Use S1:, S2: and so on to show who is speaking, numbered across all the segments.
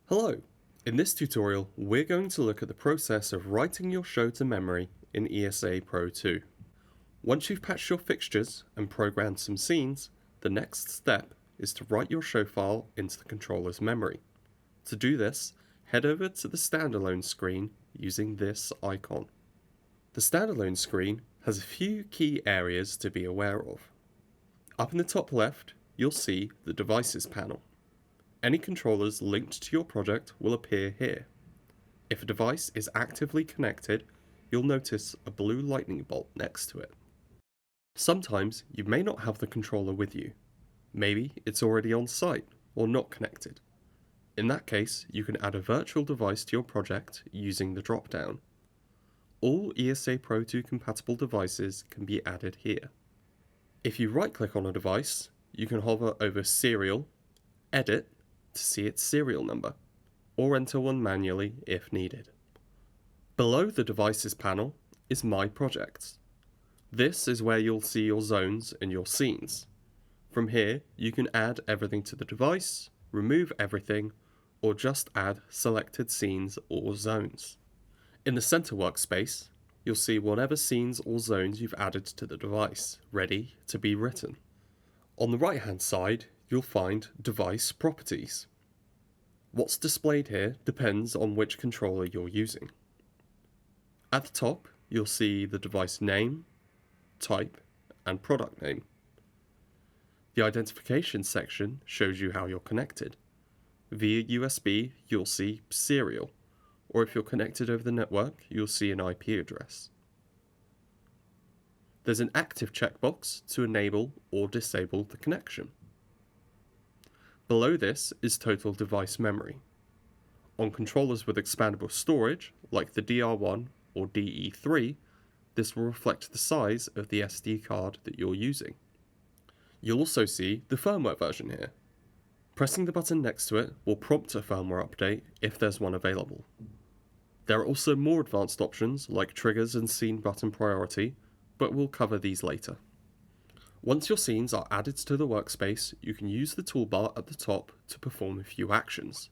S1: Hello! In this tutorial, we're going to look at the process of writing your show to memory in ESA Pro 2. Once you've patched your fixtures and programmed some scenes, the next step is to write your show file into the controller's memory. To do this, head over to the standalone screen using this icon. The standalone screen has a few key areas to be aware of. Up in the top left, you'll see the Devices panel. Any controllers linked to your project will appear here. If a device is actively connected, you'll notice a blue lightning bolt next to it. Sometimes you may not have the controller with you. Maybe it's already on site or not connected. In that case, you can add a virtual device to your project using the drop-down. All ESA Pro 2 compatible devices can be added here. If you right-click on a device, you can hover over Serial, Edit, to see its serial number, or enter one manually if needed. Below the Devices panel is My Projects. This is where you'll see your zones and your scenes. From here, you can add everything to the device, remove everything, or just add selected scenes or zones. In the center workspace, you'll see whatever scenes or zones you've added to the device, ready to be written. On the right-hand side, you'll find Device Properties. What's displayed here depends on which controller you're using. At the top, you'll see the device name, type, and product name. The identification section shows you how you're connected. Via USB, you'll see serial, or if you're connected over the network, you'll see an IP address. There's an active checkbox to enable or disable the connection. Below this is total device memory. On controllers with expandable storage, like the DR1 or DE3, this will reflect the size of the SD card that you're using. You'll also see the firmware version here. Pressing the button next to it will prompt a firmware update if there's one available. There are also more advanced options like triggers and scene button priority, but we'll cover these later. Once your scenes are added to the workspace, you can use the toolbar at the top to perform a few actions.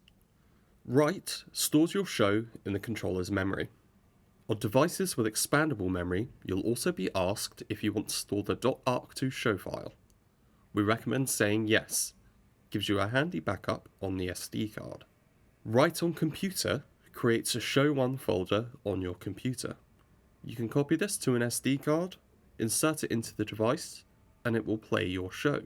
S1: Write stores your show in the controller's memory. On devices with expandable memory, you'll also be asked if you want to store the .arc2 show file. We recommend saying yes. Gives you a handy backup on the SD card. Write on computer creates a show1 folder on your computer. You can copy this to an SD card, insert it into the device, and it will play your show.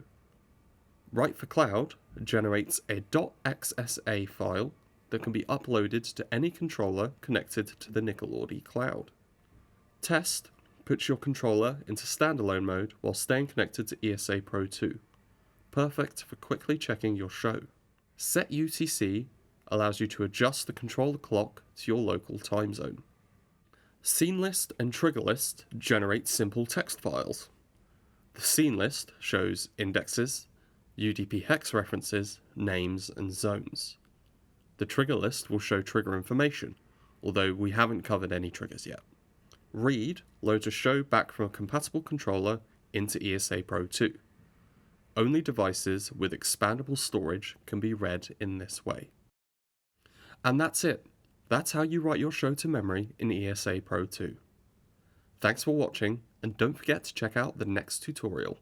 S1: Write for Cloud generates a .xsa file that can be uploaded to any controller connected to the Nickelodeon cloud. Test puts your controller into standalone mode while staying connected to ESA Pro 2. Perfect for quickly checking your show. Set UTC allows you to adjust the controller clock to your local time zone. Scene list and trigger list generate simple text files. The scene list shows indexes, UDP hex references, names, and zones. The trigger list will show trigger information, although we haven't covered any triggers yet. Read loads a show back from a compatible controller into ESA Pro 2. Only devices with expandable storage can be read in this way. And that's it. That's how you write your show to memory in ESA Pro 2. Thanks for watching, and don't forget to check out the next tutorial.